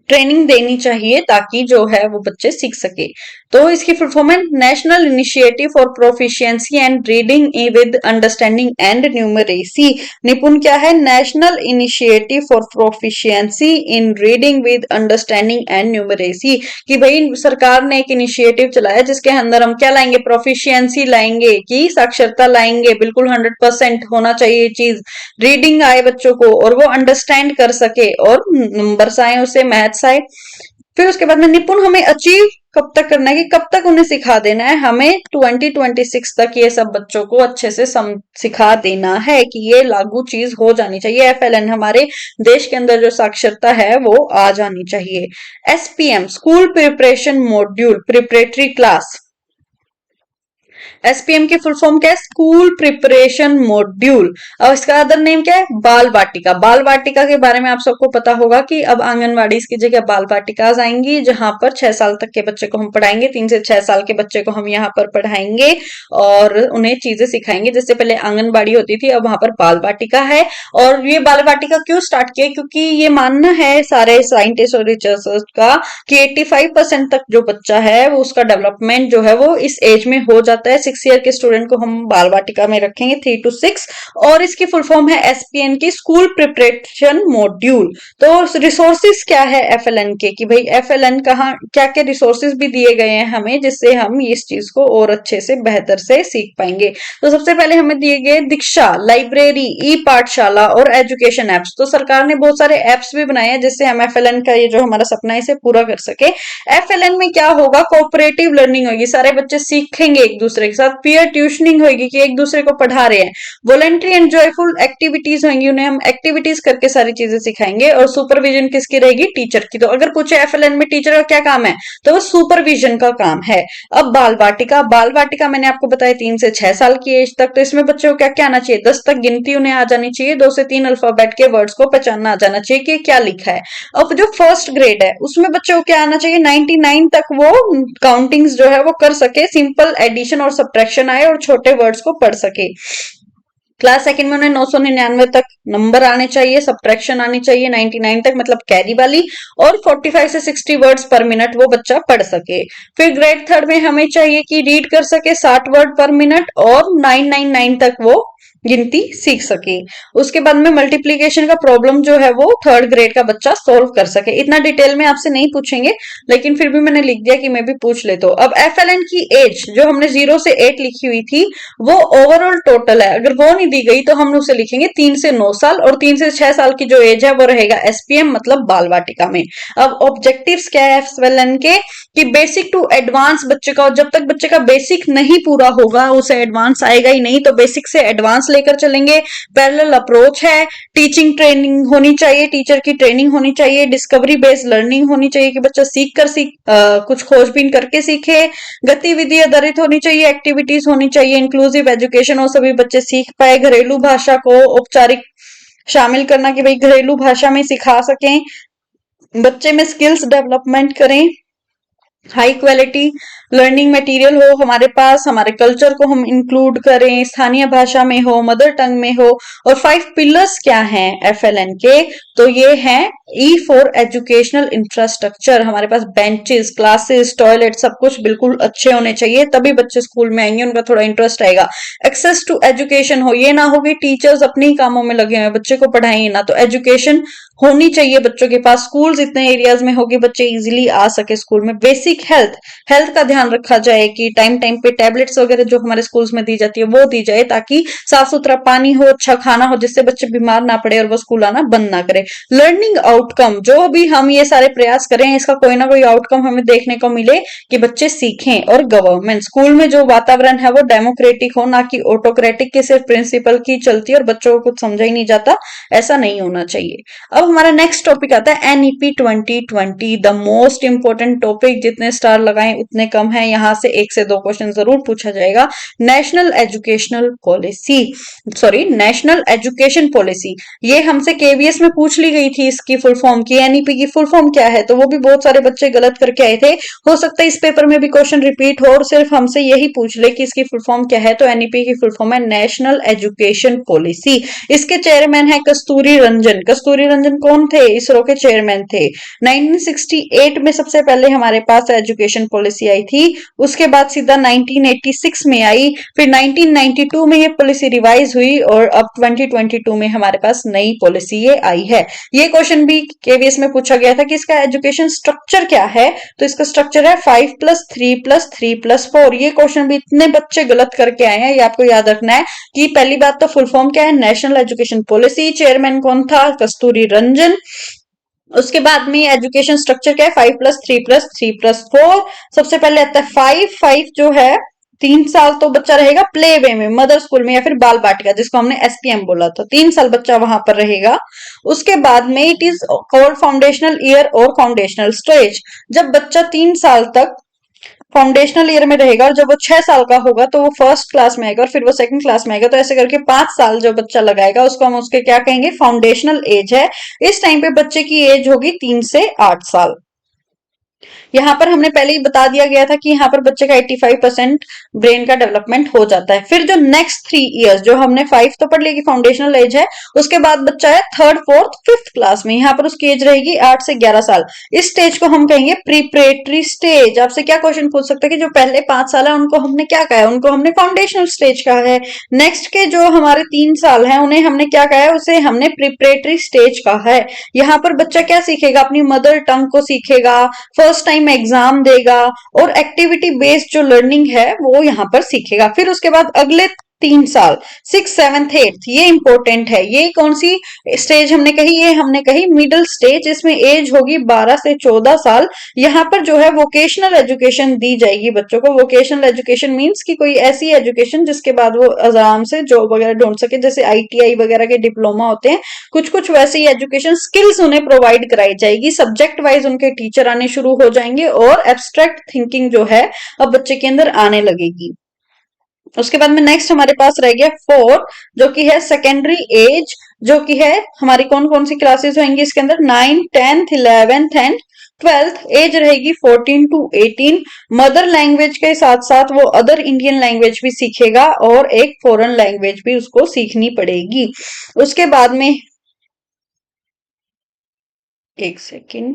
ट्रेनिंग देनी चाहिए ताकि जो है वो बच्चे सीख सके। तो इसकी फुल फॉर्म है national initiative for proficiency and reading with understanding and numeracy. निपुण क्या है, national initiative for proficiency in reading with understanding and numeracy, कि भाई सरकार ने एक इनिशिएटिव चलाया जिसके अंदर हम क्या लाएंगे, प्रोफिशिएंसी लाएंगे, कि साक्षरता लाएंगे, बिल्कुल 100% होना चाहिए चीज, रीडिंग आए बच्चों को और वो अंडरस्टैंड कर सके, और नंबर्स आए उसे, मैथ्स आए। फिर उसके बाद में निपुण हमें अचीव कब तक करना है, कि कब तक उन्हें सिखा देना है, हमें 2026 तक ये सब बच्चों को अच्छे से सिखा देना है, कि ये लागू चीज हो जानी चाहिए। एफएलएन हमारे देश के अंदर जो साक्षरता है वो आ जानी चाहिए। SPM school preparation module preparatory class, SPM की फुल फॉर्म क्या है, स्कूल प्रिपरेशन मॉड्यूल। और इसका अदर नेम क्या है, बाल वाटिका। बाल वाटिका के बारे में आप सबको पता होगा कि अब आंगनवाड़ी की जगह बाल वाटिकाज आएंगी, जहां पर 6 साल तक के बच्चे को हम पढ़ाएंगे, 3 से 6 साल के बच्चे को हम यहाँ पर पढ़ाएंगे और उन्हें चीजें सिखाएंगे। जिससे पहले आंगनबाड़ी होती थी, अब वहां पर बाल वाटिका है। और ये बाल वाटिका क्यों स्टार्ट किया, क्योंकि ये मानना है सारे साइंटिस्ट और रिसर्चर्स का कि 85% तक जो बच्चा है वो उसका डेवलपमेंट जो है वो इस एज में हो जाता है। 6 ईयर के स्टूडेंट को हम बाल वाटिका में रखेंगे, 3 to 6। और इसकी फुल फॉर्म है एसपीएन की स्कूल प्रिपरेशन मॉड्यूल। तो रिसोर्सेज क्या है एफएलएन के, कि भाई एफएलएन कहाँ क्या क्या रिसोर्सेज भी दिए गए हैं हमें, जिससे हम इस चीज को और अच्छे से बेहतर से सीख पाएंगे। तो सबसे पहले हमें दिए गए दीक्षा, लाइब्रेरी, ई पाठशाला और एजुकेशन एप्स। तो सरकार ने बहुत सारे एप्स भी बनाए हैं जिससे हम एफएलएन का ये जो हमारा सपना है इसे पूरा कर सके। एफएलएन में क्या होगा, कोऑपरेटिव लर्निंग होगी, सारे बच्चे सीखेंगे एक दूसरे के साथ। पीयर ट्यूशनिंग होगी कि एक दूसरे को पढ़ा रहे हैं। वॉलेंट्री एंड जॉयफुल एक्टिविटीज होंगी, उन्हें हम एक्टिविटीज करके सारी चीजें सिखाएंगे। और सुपरविजन किसकी रहेगी, टीचर की। तो अगर पूछे एफएलएन में टीचर का क्या काम है, तो वो सुपरविजन का काम है। अब बाल वाटिका, बाल वाटिका मैंने आपको बताया 3 से 6 साल की एज तक। तो इसमें बच्चों को क्या क्या आना चाहिए, 10 तक गिनती उन्हें आ जानी चाहिए, 2 से 3 अल्फाबेट के वर्ड्स को पहचानना आ जाना चाहिए कि क्या लिखा है। अब जो फर्स्ट ग्रेड है उसमें बच्चों को क्या आना चाहिए, 99 तक वो काउंटिंग्स जो है वो कर सके, सिंपल एडिशन और सब्ट्रैक्शन आए और छोटे वर्ड्स को पढ़ सके। क्लास सेकंड में उन्हें 999 तक नंबर आने चाहिए, सब्ट्रैक्शन आनी चाहिए 99 तक, मतलब कैरी वाली। और 45 से 60 वर्ड्स पर मिनट वो बच्चा पढ़ सके। फिर ग्रेड थर्ड में हमें चाहिए कि रीड कर सके 60 वर्ड पर मिनट और 999 तक वो गिनती सीख सके। उसके बाद में मल्टीप्लीकेशन का प्रॉब्लम जो है वो थर्ड ग्रेड का बच्चा सोल्व कर सके। इतना डिटेल में आपसे नहीं पूछेंगे, लेकिन फिर भी मैंने लिख दिया कि मैं भी पूछ लेता हूँ। अब एफएलएन की एज जो हमने 0 से 8 लिखी हुई थी, वो ओवरऑल टोटल है। अगर वो नहीं दी गई तो हम उसे लिखेंगे 3 से 9 साल, और 3 से 6 साल की जो एज है वो रहेगा एसपीएम मतलब बाल वाटिका में। अब ऑब्जेक्टिव्स क्या है एफएलएन के, कि बेसिक टू एडवांस बच्चे का, जब तक बच्चे का बेसिक नहीं पूरा होगा उसे एडवांस आएगा ही नहीं, तो बेसिक से एडवांस लेकर चलेंगे। पैरेलल अप्रोच है, टीचिंग ट्रेनिंग होनी चाहिए, टीचर की ट्रेनिंग होनी चाहिए, डिस्कवरी बेस्ड लर्निंग होनी चाहिए कि बच्चा कुछ खोजबीन करके सीखे। गतिविधि आधारित होनी चाहिए, एक्टिविटीज होनी चाहिए, इंक्लूसिव एजुकेशन हो, सभी बच्चे सीख पाए। घरेलू भाषा को औपचारिक शामिल करना कि भाई घरेलू भाषा में सिखा सकें, बच्चे में स्किल्स डेवलपमेंट करें। हाई क्वालिटी लर्निंग मटेरियल हो हमारे पास, हमारे कल्चर को हम इंक्लूड करें, स्थानीय भाषा में हो, मदर टंग में हो। और 5 पिलर्स क्या हैं एफएलएन के, तो ये हैं ई फॉर एजुकेशनल इंफ्रास्ट्रक्चर। हमारे पास बेंचेस, क्लासेस, टॉयलेट सब कुछ बिल्कुल अच्छे होने चाहिए, तभी बच्चे स्कूल में आएंगे, उनका थोड़ा इंटरेस्ट आएगा। एक्सेस टू एजुकेशन हो, ये ना हो कि टीचर्स अपने ही कामों में लगे हुए बच्चे को पढ़ाएं ना, तो एजुकेशन होनी चाहिए बच्चों के पास। स्कूल्स इतने एरियाज में हो कि बच्चे इजीली आ सके स्कूल में। बेसिक हेल्थ, हेल्थ का ध्यान रखा जाए कि टाइम टाइम पे टैबलेट्स वगैरह जो हमारे स्कूल्स में दी जाती है वो दी जाए, ताकि साफ सुथरा पानी हो, अच्छा खाना हो, जिससे बच्चे बीमार ना पड़े और वो स्कूल आना बंद ना करे। लर्निंग आउटकम, जो भी हम ये सारे प्रयास करें इसका कोई ना कोई आउटकम हमें देखने को मिले कि बच्चे सीखें। और गवर्नमेंट, स्कूल में जो वातावरण है वो डेमोक्रेटिक हो, ना कि ऑटोक्रेटिक के सिर्फ प्रिंसिपल की चलती है और बच्चों को कुछ समझा ही नहीं जाता, ऐसा नहीं होना चाहिए। अब हमारा नेक्स्ट टॉपिक आता है NEP 2020, the most important topic. जितने स्टार लगाएं उतने कम है, यहां से 1 से 2 क्वेश्चन जरूर पूछा जाएगा। National educational policy, sorry national education policy, ये हमसे केवीएस में पूछ ली गई थी इसकी फुल फॉर्म की। एनईपी की फुल फॉर्म क्या है, तो वो भी बहुत सारे बच्चे गलत करके आए थे। हो सकता है इस पेपर में भी क्वेश्चन रिपीट हो और सिर्फ हमसे यही पूछ ले कि इसकी फुल फॉर्म क्या है, तो एनईपी की फुल फॉर्म है नेशनल एजुकेशन पॉलिसी। इसके चेयरमैन है कस्तूरी रंजन। कस्तूरी रंजन कौन थे, इसरो के चेयरमैन थे। 1968 में सबसे पहले हमारे पास एजुकेशन पॉलिसी आई थी, उसके बाद सीधा 1986 में आई, फिर 1992 में ये पॉलिसी रिवाइज हुई, और अब 2022 में हमारे पास नई पॉलिसी ये आई है। ये क्वेश्चन भी केवीएस में पूछा गया था कि इसका एजुकेशन स्ट्रक्चर क्या है, तो इसका स्ट्रक्चर है 5+3+3+4। ये क्वेश्चन भी इतने बच्चे गलत करके आए हैं, ये आपको याद रखना है कि पहली बात तो फुल फॉर्म क्या है, नेशनल एजुकेशन पॉलिसी, चेयरमैन कौन था, कस्तूरी रंजन। उसके बाद में एजुकेशन स्ट्रक्चर क्या है, 5+3+3+4। सबसे पहले आता है 5 जो है 3 साल तो बच्चा रहेगा प्ले वे में, मदर स्कूल में या फिर बाल बाटिका, जिसको हमने एसपीएम बोला, तो 3 साल बच्चा वहां पर रहेगा। उसके बाद में it is called foundational year और फाउंडेशनल स्टेज। जब बच्चा 3 साल तक फाउंडेशनल ईयर में रहेगा, और जब वो 6 साल का होगा तो वो फर्स्ट क्लास में आएगा, और फिर वो सेकंड क्लास में आएगा, तो ऐसे करके 5 साल जो बच्चा लगाएगा उसको हम उसके क्या कहेंगे, फाउंडेशनल एज है। इस टाइम पे बच्चे की एज होगी 3 से 8 साल। यहाँ पर हमने पहले ही बता दिया गया था कि यहाँ पर बच्चे का 85% ब्रेन का डेवलपमेंट हो जाता है। फिर जो नेक्स्ट 3 इयर्स, जो हमने 5 तो पढ़ लिया कि फाउंडेशनल एज है, उसके बाद बच्चा है थर्ड फोर्थ फिफ्थ क्लास में, यहाँ पर उसकी एज रहेगी 8 से 11 साल। इस स्टेज को हम कहेंगे प्रीपरेटरी स्टेज। आपसे क्या क्वेश्चन पूछ सकते हैं कि जो पहले 5 साल है उनको हमने क्या कहा है, उनको हमने फाउंडेशनल स्टेज कहा है। नेक्स्ट के जो हमारे 3 साल है उन्हें हमने क्या कहा है, उसे हमने प्रीपरेटरी स्टेज कहा है। यहाँ पर बच्चा क्या सीखेगा, अपनी मदर टंग को सीखेगा, फर्स्ट टाइम एग्जाम देगा, और एक्टिविटी बेस्ड जो लर्निंग है वो यहाँ पर सीखेगा। फिर उसके बाद अगले 3 साल 6, 7, 8, ये इंपॉर्टेंट है। ये कौन सी स्टेज हमने कही, ये हमने कही मिडिल स्टेज, इसमें एज होगी 12 से 14 साल। यहाँ पर जो है वोकेशनल एजुकेशन दी जाएगी बच्चों को। वोकेशनल एजुकेशन मींस कि कोई ऐसी एजुकेशन जिसके बाद वो आराम से जॉब वगैरह ढूंढ सके, जैसे आईटीआई वगैरह के डिप्लोमा होते हैं, कुछ कुछ वैसे ही एजुकेशन स्किल्स उन्हें प्रोवाइड कराई जाएगी। सब्जेक्ट वाइज उनके टीचर आने शुरू हो जाएंगे, और एब्स्ट्रैक्ट थिंकिंग जो है अब बच्चे के अंदर आने लगेगी। उसके बाद में नेक्स्ट हमारे पास रह गया 4, जो कि है सेकेंडरी एज, जो कि है हमारी कौन कौन सी क्लासेस होंगी इसके अंदर, 9, 10th, 11th and 12th। As रहेगी 14 to 18। मदर लैंग्वेज के साथ साथ वो अदर इंडियन लैंग्वेज भी सीखेगा, और एक फॉरेन लैंग्वेज भी उसको सीखनी पड़ेगी। उसके बाद में एक सेकेंड,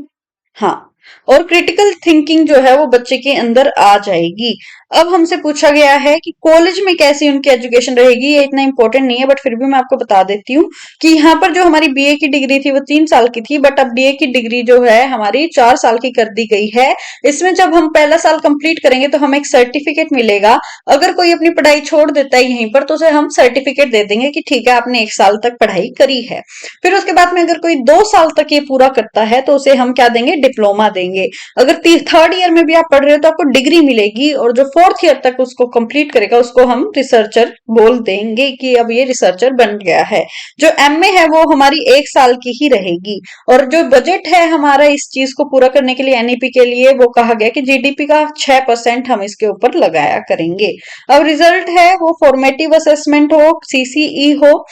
हाँ, और क्रिटिकल थिंकिंग जो है वो बच्चे के अंदर आ जाएगी। अब हमसे पूछा गया है कि कॉलेज में कैसी उनकी एजुकेशन रहेगी। ये इतना इंपॉर्टेंट नहीं है बट फिर भी मैं आपको बता देती हूँ कि यहाँ पर जो हमारी बीए की डिग्री थी वो 3 साल की थी, बट अब बीए की डिग्री जो है हमारी 4 साल की कर दी गई है। इसमें जब हम पहला साल कंप्लीट करेंगे तो हमें एक सर्टिफिकेट मिलेगा। अगर कोई अपनी पढ़ाई छोड़ देता है यहीं पर तो उसे हम सर्टिफिकेट दे देंगे कि ठीक है आपने 1 साल तक पढ़ाई करी है। फिर उसके बाद में अगर कोई 2 साल तक ये पूरा करता है तो उसे हम क्या देंगे, डिप्लोमा देंगे। अगर थर्ड ईयर में भी आप पढ़ रहे हो तो आपको डिग्री मिलेगी, और जो फोर्थ ईयर तक उसको कंप्लीट करेगा उसको हम रिसर्चर बोल देंगे कि अब ये रिसर्चर बन गया है। जो एमए है वो हमारी 1 साल की ही रहेगी। और जो बजट है हमारा इस चीज को पूरा करने के लिए एनईपी के लिए, वो कहा गया कि जीडीपी का 6% हम इसके ऊपर लगाया करेंगे। अब रिजल्ट है वो फॉर्मेटिव असेसमेंट हो, सीसीई हो,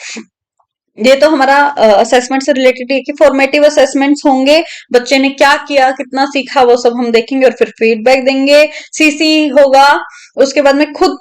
ये तो हमारा असेसमेंट से रिलेटेड है कि फॉर्मेटिव असेसमेंट्स होंगे, बच्चे ने क्या किया कितना सीखा वो सब हम देखेंगे और फिर फीडबैक देंगे। सीसी होगा, उसके बाद में खुद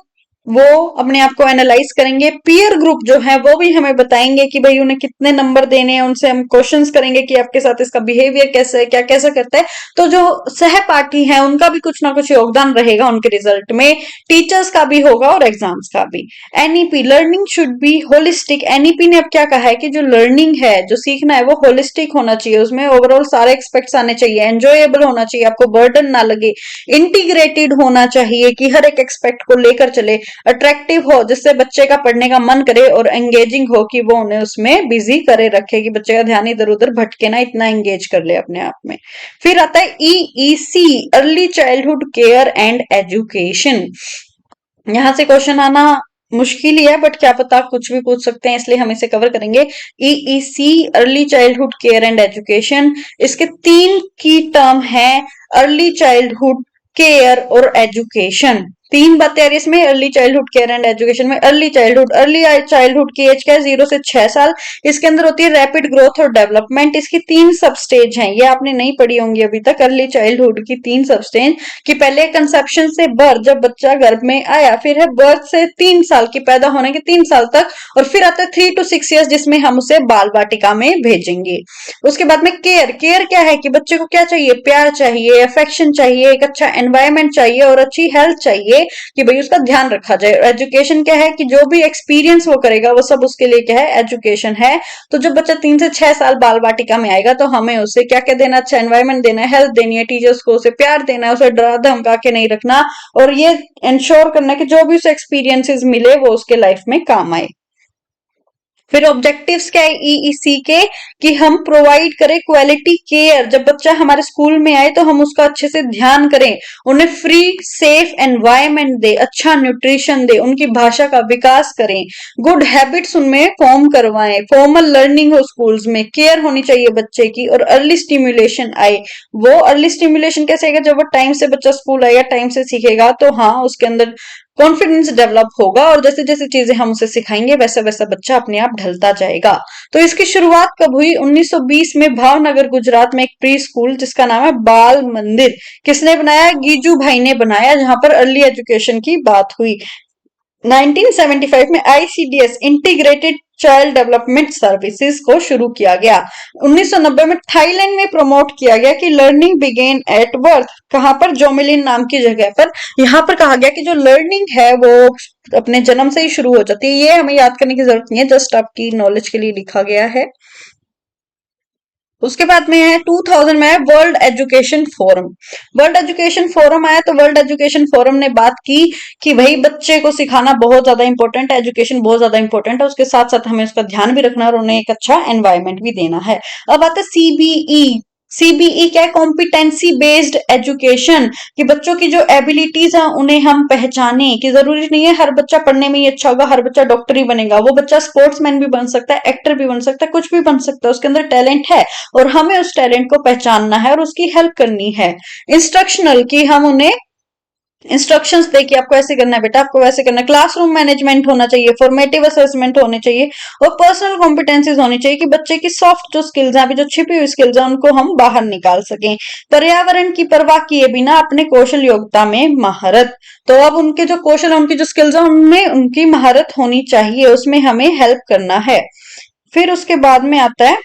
वो अपने आप को एनालाइज करेंगे। पीयर ग्रुप जो है वो भी हमें बताएंगे कि भाई उन्हें कितने नंबर देने हैं, उनसे हम क्वेश्चंस करेंगे कि आपके साथ इसका बिहेवियर कैसे है, क्या कैसा करता है। तो जो सहपाठी है उनका भी कुछ ना कुछ योगदान रहेगा उनके रिजल्ट में, टीचर्स का भी होगा और एग्जाम्स का भी। NEP, learning should be holistic. NEP ने अब क्या कहा है कि जो लर्निंग है, जो सीखना है वो होलिस्टिक होना चाहिए, उसमें ओवरऑल सारे एक्सपेक्ट्स आने चाहिए, एंजॉयबल होना चाहिए, आपको बर्डन ना लगे, इंटीग्रेटेड होना चाहिए कि हर एक एक्सपेक्ट को लेकर चले, अट्रैक्टिव हो जिससे बच्चे का पढ़ने का मन करे, और एंगेजिंग हो कि वो उन्हें उसमें बिजी करे रखे कि बच्चे का ध्यान इधर उधर भटके ना, इतना एंगेज कर ले अपने आप में। फिर आता है EEC, early childhood care and education. यहां से क्वेश्चन आना मुश्किल ही है बट क्या पता कुछ भी पूछ सकते हैं, इसलिए हम इसे कवर करेंगे। EEC, early childhood care and education, इसके 3 की टर्म है, अर्ली चाइल्डहुड केयर और एजुकेशन। 3 बातें आ रही है इसमें, early childhood care and education में। अर्ली चाइल्डहुड की एज क्या है, 0 से 6 साल। इसके अंदर होती है रैपिड ग्रोथ और डेवलपमेंट। इसकी 3 सब स्टेज हैं, ये आपने नहीं पढ़ी होंगी अभी तक। अर्ली चाइल्डहुड की 3 सब स्टेज कि पहले कंसेप्शन से बर्थ, जब बच्चा गर्भ में आया, फिर है बर्थ से 3 साल की, पैदा होने के 3 साल तक, और फिर आता है 3 to 6 years जिसमें हम उसे बाल वाटिका में भेजेंगे। उसके बाद में केयर, केयर क्या है कि बच्चे को क्या चाहिए, प्यार चाहिए, अफेक्शन चाहिए, एक अच्छा एनवायरमेंट चाहिए और अच्छी हेल्थ चाहिए कि भाई उसका ध्यान रखा जाए। एजुकेशन क्या है कि जो भी एक्सपीरियंस वो करेगा वो सब उसके लिए क्या है, एजुकेशन है। तो जब बच्चा 3 से 6 साल बाल वाटिका में आएगा तो हमें उसे क्या क्या देना, अच्छा एनवायरमेंट देना है, हेल्थ देनी है, टीचर्स को उसे प्यार देना है, उसे डरा धमका के नहीं रखना, और ये इंश्योर करना कि जो भी उसे एक्सपीरियंसेस मिले वो उसके लाइफ में काम आए। फिर ऑब्जेक्टिव्स क्या है ईईसी के कि हम प्रोवाइड करें क्वालिटी केयर। जब बच्चा हमारे स्कूल में आए तो हम उसका अच्छे से ध्यान करें, उन्हें फ्री सेफ एनवायरनमेंट दे, अच्छा न्यूट्रिशन दे, उनकी भाषा का विकास करें, गुड हैबिट्स उनमें फॉर्म करवाएं, फॉर्मल लर्निंग हो स्कूल्स में, केयर होनी चाहिए बच्चे की, और अर्ली स्टिमुलेशन आए। वो अर्ली स्टिमुलेशन कैसे आएगा, जब वो टाइम से बच्चा स्कूल आएगा, टाइम से सीखेगा तो हाँ उसके अंदर कॉन्फिडेंस डेवलप होगा, और जैसे जैसे चीजें हम उसे सिखाएंगे वैसा वैसा बच्चा अपने आप ढलता जाएगा। तो इसकी शुरुआत कब हुई, 1920 में भावनगर गुजरात में एक प्री स्कूल जिसका नाम है बाल मंदिर। किसने बनाया, गीजू भाई ने बनाया, जहां पर अर्ली एजुकेशन की बात हुई। 1975 में ICDS, integrated child development services को शुरू किया गया। 1990 में थाईलैंड में प्रमोट किया गया कि लर्निंग बिगेन एट बर्थ। कहां पर, जोमिलिन नाम की जगह पर। यहां पर कहा गया कि जो लर्निंग है वो अपने जन्म से ही शुरू हो जाती है। ये हमें याद करने की जरूरत नहीं है, जस्ट आपकी नॉलेज के लिए लिखा गया है। उसके बाद में है 2000 में है world education forum. World education forum आया तो वर्ल्ड एजुकेशन फोरम ने बात की कि भाई बच्चे को सिखाना बहुत ज्यादा इंपॉर्टेंट है, एजुकेशन बहुत ज्यादा इंपॉर्टेंट है, उसके साथ साथ हमें उसका ध्यान भी रखना है और उन्हें एक अच्छा एनवायरमेंट भी देना है। अब आता है सीबीई। सीबीई क्या है, कॉम्पिटेंसी बेस्ड एजुकेशन, कि बच्चों की जो एबिलिटीज हैं उन्हें हम पहचाने, कि जरूरी नहीं है हर बच्चा पढ़ने में ही अच्छा होगा, हर बच्चा डॉक्टर ही बनेगा, वो बच्चा स्पोर्ट्समैन भी बन सकता है, एक्टर भी बन सकता है, कुछ भी बन सकता है, उसके अंदर टैलेंट है और हमें उस टैलेंट को पहचानना है और उसकी हेल्प करनी है। इंस्ट्रक्शनल, कि हम उन्हें इंस्ट्रक्शंस दे कि आपको ऐसे करना है बेटा, आपको वैसे करना है। क्लासरूम मैनेजमेंट होना चाहिए, फॉर्मेटिव असेसमेंट होने चाहिए, और पर्सनल कॉम्पिटेंसीज होनी चाहिए कि बच्चे की सॉफ्ट जो स्किल्स हैं, अभी जो छिपी हुई स्किल्स हैं, उनको हम बाहर निकाल सकें। पर्यावरण की परवाह किए बिना अपने कौशल योग्यता में महारत। तो अब उनके जो कौशल है, उनकी जो स्किल्स है, उनमें उनकी महारत होनी चाहिए, उसमें हमें हेल्प करना है। फिर उसके बाद में आता है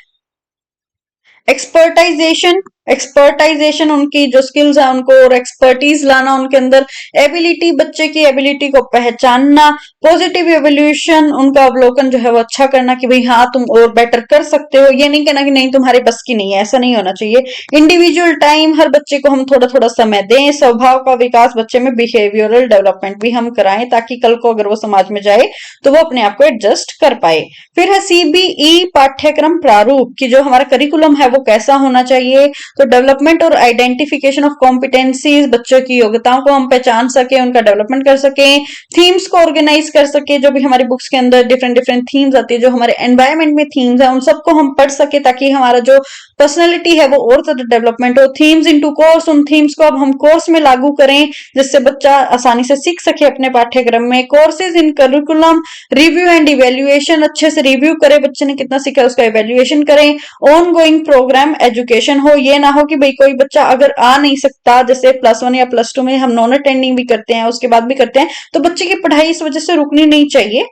एक्सपर्टाइजेशन एक्सपर्टाइजेशन, उनकी जो स्किल्स है उनको और एक्सपर्टीज लाना उनके अंदर, एबिलिटी, बच्चे की एबिलिटी को पहचानना, पॉजिटिव एवोल्यूशन, उनका अवलोकन जो है वो अच्छा करना कि भाई हाँ तुम और बेटर कर सकते हो, ये नहीं कहना कि नहीं तुम्हारे बस की नहीं है, ऐसा नहीं होना चाहिए। इंडिविजुअल टाइम, हर बच्चे को हम थोड़ा थोड़ा समय दें, स्वभाव का विकास बच्चे में, बिहेवियरल डेवलपमेंट भी हम कराएं ताकि कल को अगर वो समाज में जाए तो वो अपने आप को एडजस्ट कर पाए। फिर है सीबीई पाठ्यक्रम प्रारूप कि जो हमारा करिकुलम है वो कैसा होना चाहिए। तो डेवलपमेंट और आइडेंटिफिकेशन ऑफ कॉम्पिटेंसीज, बच्चों की योग्यताओं को हम पहचान सके, उनका डेवलपमेंट कर सके, थीम्स को ऑर्गेनाइज कर सके, जो भी हमारी बुक्स के अंदर डिफरेंट डिफरेंट थीम्स आती है, जो हमारे एनवायरमेंट में थीम्स है उन सबको हम पढ़ सके ताकि हमारा जो पर्सनैलिटी है वो और ज्यादा डेवलपमेंट हो। थीम्स इनटू कोर्स, उन थीम्स को अब हम कोर्स में लागू करें जिससे बच्चा आसानी से सीख सके अपने पाठ्यक्रम में। Courses in curriculum, review and evaluation, अच्छे से रिव्यू करे बच्चे ने कितना सीखा उसका इवेल्युएशन करें। ऑन गोइंग प्रोग्राम एजुकेशन हो, ये ना हो कि भाई कोई बच्चा अगर आ नहीं सकता, जैसे +1 या +2 में हम नॉन अटेंडिंग भी करते हैं उसके बाद भी करते हैं, तो बच्चे की पढ़ाई इस वजह से रुकनी नहीं चाहिए,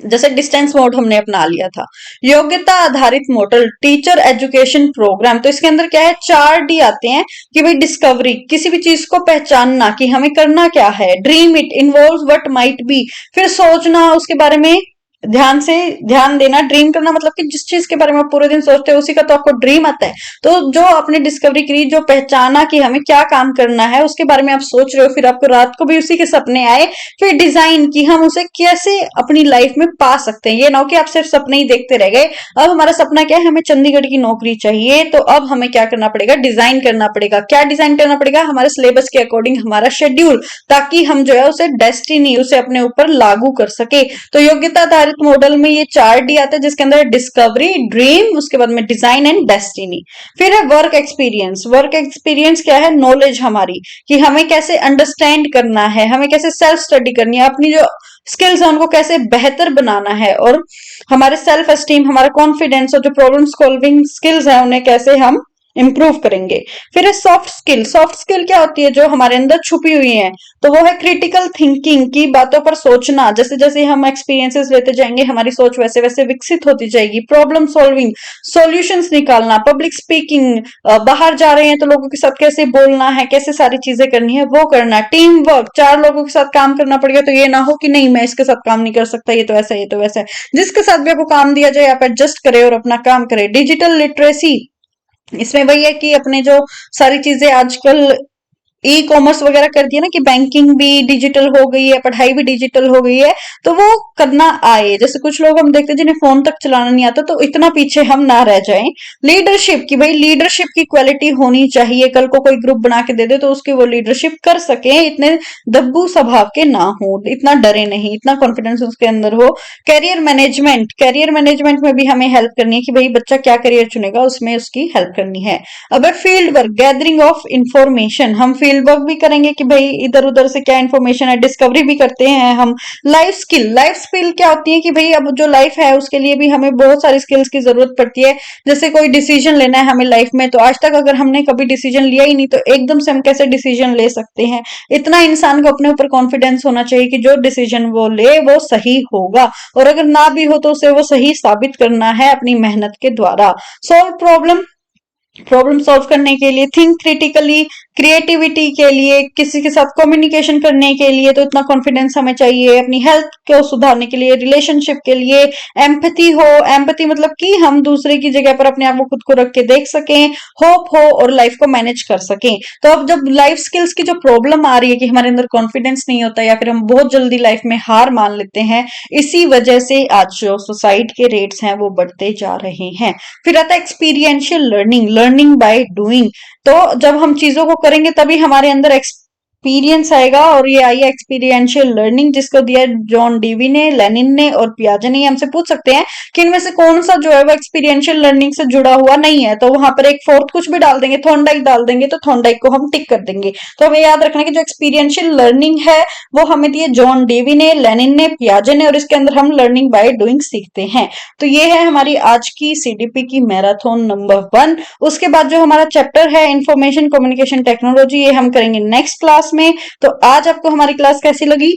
जैसे डिस्टेंस मोड हमने अपना लिया था। योग्यता आधारित मॉडल, टीचर एजुकेशन प्रोग्राम, तो इसके अंदर क्या है 4D आते हैं कि भाई डिस्कवरी, किसी भी चीज को पहचानना कि हमें करना क्या है। Dream it, involve what might be, फिर सोचना उसके बारे में, ध्यान से ध्यान देना। ड्रीम करना मतलब कि जिस चीज के बारे में आप पूरे दिन सोचते हो उसी का तो आपको ड्रीम आता है। तो जो आपने डिस्कवरी करी, जो पहचाना कि हमें क्या काम करना है उसके बारे में आप सोच रहे हो, फिर आपको रात को भी उसी के सपने आए, फिर डिजाइन की हम उसे कैसे अपनी लाइफ में पा सकते हैं। ये ना हो कि आप सिर्फ सपने ही देखते रह गए। अब हमारा सपना क्या है, हमें चंडीगढ़ की नौकरी चाहिए, तो अब हमें क्या करना पड़ेगा, डिजाइन करना पड़ेगा। क्या डिजाइन करना पड़ेगा, हमारे सिलेबस के अकॉर्डिंग हमारा शेड्यूल, ताकि हम जो है उसे डेस्टिनी, उसे अपने ऊपर लागू कर सके। तो योग्यता आधारित मॉडल में ये 4D आता है जिसके अंदर डिस्कवरी, ड्रीम, उसके बाद में डिजाइन एंड डेस्टिनी। फिर है वर्क एक्सपीरियंस। वर्क एक्सपीरियंस क्या है, नॉलेज हमारी, कि हमें कैसे अंडरस्टैंड करना है, हमें कैसे सेल्फ स्टडी करनी है, अपनी जो स्किल्स है उनको कैसे बेहतर बनाना है, और हमारे सेल्फ एस्टीम, हमारा कॉन्फिडेंस और जो प्रॉब्लम सॉल्विंग स्किल्स है उन्हें कैसे हम इंप्रूव करेंगे। फिर है सॉफ्ट स्किल। सॉफ्ट स्किल क्या होती है, जो हमारे अंदर छुपी हुई है, तो वो है क्रिटिकल थिंकिंग की, बातों पर सोचना। जैसे जैसे हम एक्सपीरियंसेस लेते जाएंगे हमारी सोच वैसे वैसे विकसित होती जाएगी। प्रॉब्लम सॉल्विंग, सॉल्यूशंस निकालना। पब्लिक स्पीकिंग, बाहर जा रहे हैं तो लोगों के साथ कैसे बोलना है, कैसे सारी चीजें करनी है वो करना। टीम वर्क, 4 लोगों के साथ काम करना पड़ेगा, तो ये ना हो कि नहीं मैं इसके साथ काम नहीं कर सकता, ये तो ऐसा ये तो वैसा है। जिसके साथ भी आपको काम दिया जाए आप एडजस्ट करें और अपना काम करें। डिजिटल लिटरेसी, इसमें वही है कि अपने जो सारी चीजें आजकल ई कॉमर्स वगैरह कर दिया ना, कि बैंकिंग भी डिजिटल हो गई है, पढ़ाई भी डिजिटल हो गई है, तो वो करना आए। जैसे कुछ लोग हम देखते हैं जिन्हें फोन तक चलाना नहीं आता, तो इतना पीछे हम ना रह जाएं। लीडरशिप की, भाई लीडरशिप की क्वालिटी होनी चाहिए, कल को कोई ग्रुप बना के दे दे तो उसकी वो लीडरशिप कर सके, इतने दब्बू स्वभाव के ना हो, इतना डरे नहीं, इतना कॉन्फिडेंस उसके अंदर हो। कैरियर मैनेजमेंट, कैरियर मैनेजमेंट में भी हमें हेल्प करनी है कि भाई बच्चा क्या करियर चुनेगा उसमें उसकी हेल्प करनी है। अब field work, gathering of information, हम फील्ड वर्क भी करेंगे कि भाई इधर उधर से क्या इंफॉर्मेशन है, डिस्कवरी भी करते हैं हम। लाइफ स्किल, लाइफ स्किल क्या होती है कि भाई अब जो लाइफ है उसके लिए भी हमें बहुत सारी स्किल्स की जरूरत पड़ती है। जैसे कोई डिसीजन लेना है हमें लाइफ में, तो आज तक अगर हमने कभी डिसीजन लिया ही नहीं तो एकदम से हम कैसे डिसीजन ले सकते हैं। इतना इंसान को अपने ऊपर कॉन्फिडेंस होना चाहिए कि जो डिसीजन वो ले वो सही होगा, और अगर ना भी हो तो उसे वो सही साबित करना है अपनी मेहनत के द्वारा। सॉल्व प्रॉब्लम, प्रॉब्लम सॉल्व करने के लिए, थिंक क्रिटिकली, क्रिएटिविटी के लिए, किसी के साथ कम्युनिकेशन करने के लिए, तो इतना कॉन्फिडेंस हमें चाहिए। अपनी हेल्थ को सुधारने के लिए, रिलेशनशिप के लिए, एम्पैथी हो, एम्पैथी मतलब कि हम दूसरे की जगह पर अपने आप को खुद को रख के देख सकें, होप हो और लाइफ को मैनेज कर सकें। तो अब जब लाइफ स्किल्स की जो प्रॉब्लम आ रही है कि हमारे अंदर कॉन्फिडेंस नहीं होता या फिर हम बहुत जल्दी लाइफ में हार मान लेते हैं, इसी वजह से आज जो सुसाइड के रेट्स हैं वो बढ़ते जा रहे हैं। फिर आता है experiential learning, learning by doing. तो जब हम चीजों को करेंगे तभी हमारे अंदर एक्सपीरियंस आएगा, और ये आई है एक्सपीरियंशियल लर्निंग, जिसको दिया जॉन डीवी ने, लेनिन ने और पियाजे ने। हमसे पूछ सकते हैं कि इनमें से कौन सा जो है वो एक्सपीरियंशियल लर्निंग से जुड़ा हुआ नहीं है, तो वहां पर एक फोर्थ कुछ भी डाल देंगे, थॉर्नडाइक डाल देंगे, तो थॉर्नडाइक को हम टिक कर देंगे। तो हमें याद रखना कि जो एक्सपीरियंशियल लर्निंग है वो हमें दिए जॉन डीवी ने, लेनिन ने, पियाजे ने, और इसके अंदर हम लर्निंग बाय डूइंग सीखते हैं। तो ये है हमारी आज की सीडीपी की मैराथन नंबर 1। उसके बाद जो हमारा चैप्टर है इंफॉर्मेशन कम्युनिकेशन टेक्नोलॉजी, ये हम करेंगे नेक्स्ट क्लास में। तो आज आपको हमारी क्लास कैसी लगी?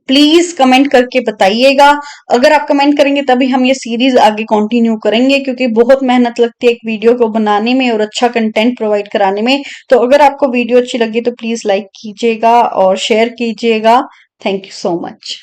प्लीज कमेंट करके बताइएगा। अगर आप कमेंट करेंगे तभी हम ये सीरीज आगे कंटिन्यू करेंगे, क्योंकि बहुत मेहनत लगती है एक वीडियो को बनाने में और अच्छा कंटेंट प्रोवाइड कराने में। तो अगर आपको वीडियो अच्छी लगी तो प्लीज लाइक कीजिएगा और शेयर कीजिएगा। Thank you so much.